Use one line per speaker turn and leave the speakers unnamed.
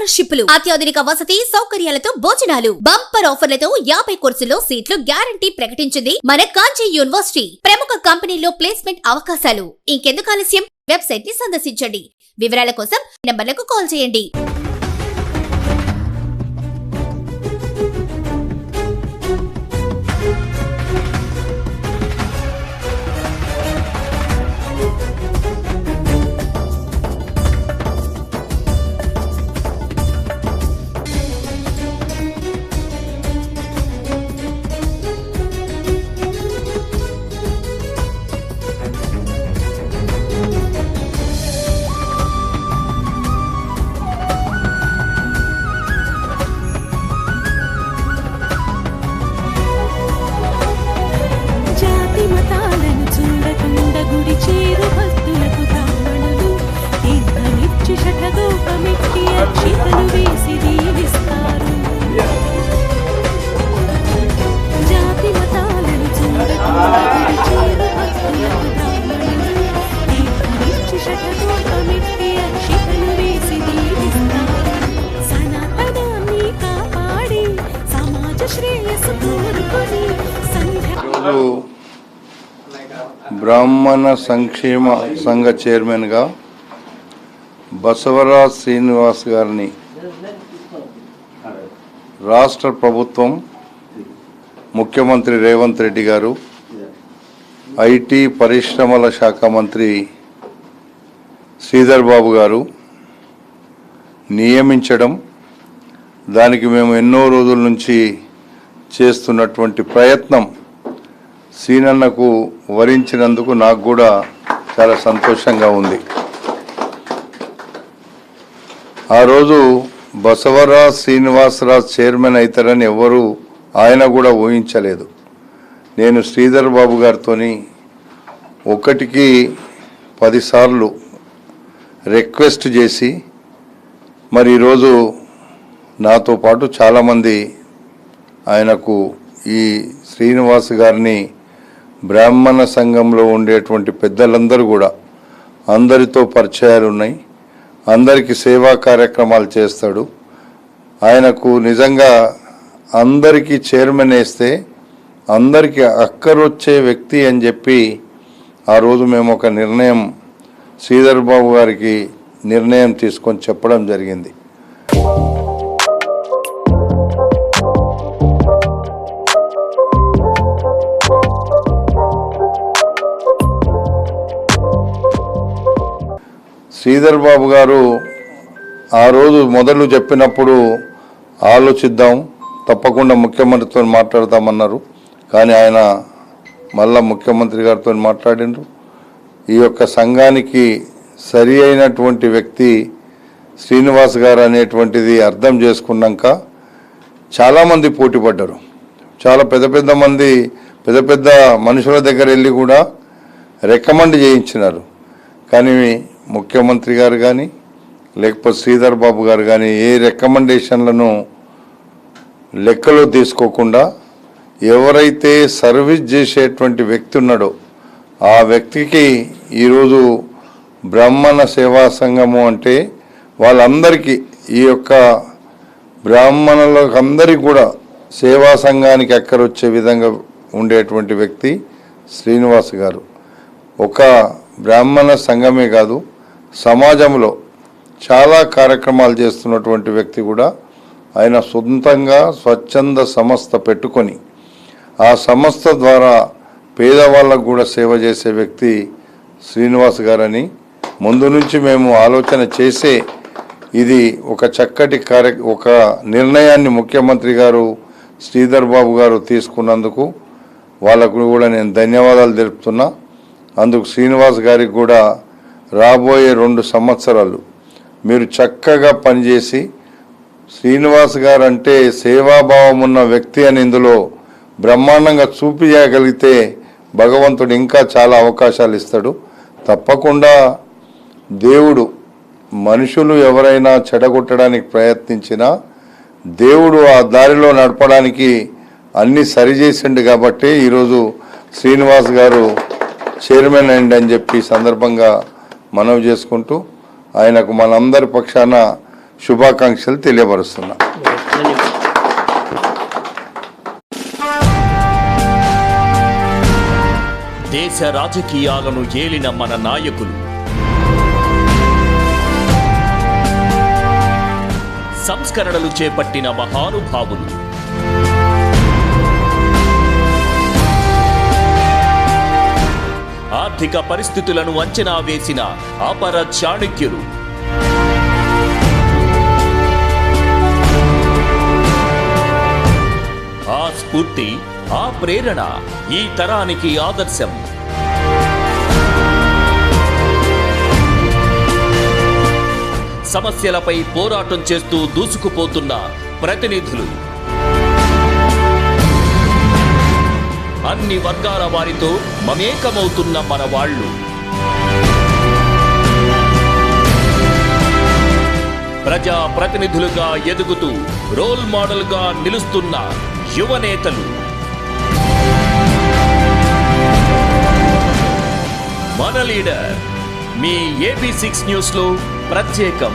స్కాలర్షిప్లు, అత్యాధునిక వసతి సౌకర్యాలతో భోజనాలు, బంపర్ ఆఫర్లతో 50 కోర్సుల్లో సీట్లు గ్యారంటీ ప్రకటించింది మన కాంచీ యూనివర్సిటీ. ప్రముఖ కంపెనీల్లో ప్లేస్మెంట్ అవకాశాలు. ఇంకెందుకు ఆలస్యం? వెబ్సైట్ ని సందర్శించండి. వివరాల కోసం నంబర్లకు కాల్ చేయండి.
బ్రాహ్మణ సంక్షేమ సంఘ చైర్మన్గా బసవరాజ్ శ్రీనివాస్ గారిని రాష్ట్ర ప్రభుత్వం, ముఖ్యమంత్రి రేవంత్ రెడ్డి గారు, ఐటీ పరిశ్రమల శాఖ మంత్రి శ్రీధర్ బాబు గారు నియమించడం, దానికి మేము ఎన్నో రోజుల నుంచి చేస్తున్నటువంటి ప్రయత్నం సీనన్నకు వరించినందుకు నాకు కూడా చాలా సంతోషంగా ఉంది. ఆ రోజు బసవరాజ్ శ్రీనివాసరాజ్ చైర్మన్ అవుతారని ఎవరు ఆయన కూడా ఊహించలేదు. నేను శ్రీధర్ బాబు గారితో 1కి 10 సార్లు రిక్వెస్ట్ చేసి, మరి ఈరోజు నాతో పాటు చాలామంది ఆయనకు ఈ శ్రీనివాస్ గారిని బ్రాహ్మణ సంఘంలో ఉండేటువంటి పెద్దలందరూ కూడా అందరితో పరిచయాలు ఉన్నాయి. అందరికీ సేవా కార్యక్రమాలు చేస్తాడు. ఆయనకు నిజంగా అందరికీ చైర్మన్ వేస్తే అందరికీ అక్కరొచ్చే వ్యక్తి అని చెప్పి ఆ రోజు మేము ఒక నిర్ణయం, శ్రీధర్ బాబు గారికి నిర్ణయం తీసుకొని చెప్పడం జరిగింది. శ్రీధర్ బాబు గారు ఆ రోజు మొదలు చెప్పినప్పుడు ఆలోచిద్దాం, తప్పకుండా ముఖ్యమంత్రితో మాట్లాడతామన్నారు. కానీ ఆయన మళ్ళా ముఖ్యమంత్రి గారితో మాట్లాడిండ్రు. ఈ యొక్క సంఘానికి సరి అయినటువంటి వ్యక్తి శ్రీనివాస్ గారు అనేటువంటిది అర్థం చేసుకున్నాక చాలామంది పోటీ పడ్డారు. చాలా పెద్ద పెద్ద మనుషుల దగ్గర వెళ్ళి కూడా రికమెండ్ చేయించినారు. కానీ ముఖ్యమంత్రి గారు కానీ లేకపోతే శ్రీధర్ బాబు గారు కానీ ఏ రికమెండేషన్లను లెక్కలో తీసుకోకుండా ఎవరైతే సర్వీస్ చేసేటువంటి వ్యక్తి ఉన్నాడో ఆ వ్యక్తికి ఈరోజు బ్రాహ్మణ సేవా సంఘము అంటే వాళ్ళందరికీ, ఈ యొక్క బ్రాహ్మణులకు అందరికీ కూడా సేవా సంఘానికి ఎక్కరొచ్చే విధంగా ఉండేటువంటి వ్యక్తి శ్రీనివాస్ గారు. ఒక బ్రాహ్మణ సంఘమే కాదు, సమాజంలో చాలా కార్యక్రమాలు చేస్తున్నటువంటి వ్యక్తి కూడా. ఆయన సొంతంగా స్వచ్ఛంద సంస్థ పెట్టుకొని ఆ సంస్థ ద్వారా పేదవాళ్ళకు కూడా సేవ చేసే వ్యక్తి శ్రీనివాస్ గారని ముందు నుంచి మేము ఆలోచన చేసే ఇది ఒక చక్కటి ఒక నిర్ణయాన్ని ముఖ్యమంత్రి గారు శ్రీధర్ బాబు గారు తీసుకున్నందుకు వాళ్ళకు కూడా నేను ధన్యవాదాలు తెలుపుతున్నా. అందుకు శ్రీనివాస్ గారికి కూడా రాబోయే 2 సంవత్సరాలు మీరు చక్కగా పనిచేసి, శ్రీనివాస్ గారు అంటే సేవాభావం ఉన్న వ్యక్తి అని ఇందులో బ్రహ్మాండంగా చూపించగలిగితే భగవంతుడు ఇంకా చాలా అవకాశాలు ఇస్తాడు. తప్పకుండా దేవుడు మనుషులు ఎవరైనా చెడగొట్టడానికి ప్రయత్నించినా దేవుడు ఆ దారిలో నడపడానికి అన్ని సరిచేసిండు. కాబట్టి ఈరోజు శ్రీనివాస్ గారు చైర్మన్ అయింది అని చెప్పి సందర్భంగా మనవి చేసుకుంటూ ఆయనకు మనందరి పక్షాన శుభాకాంక్షలు తెలియపరుస్తున్నా.
దేశ రాజకీయాలను ఏలిన మన నాయకులు, సంస్కరణలు చేపట్టిన మహానుభావులు, ఆర్థిక పరిస్థితులను అంచనా వేసిన అపర చాణక్యులు, ఆ స్ఫూర్తి, ఆ ప్రేరణ ఈ తరానికి ఆదర్శం. సమస్యలపై పోరాటం చేస్తూ దూసుకుపోతున్న ప్రతినిధులు, అన్ని వర్గాల వారితో మమేకమవుతున్న మన వాళ్ళు, ప్రజా ప్రతినిధులుగా ఎదుగుతూ రోల్ మోడల్గా నిలుస్తున్న యువనేతలు, మన లీడర్ మీ AB6 న్యూస్లో ప్రత్యేకం.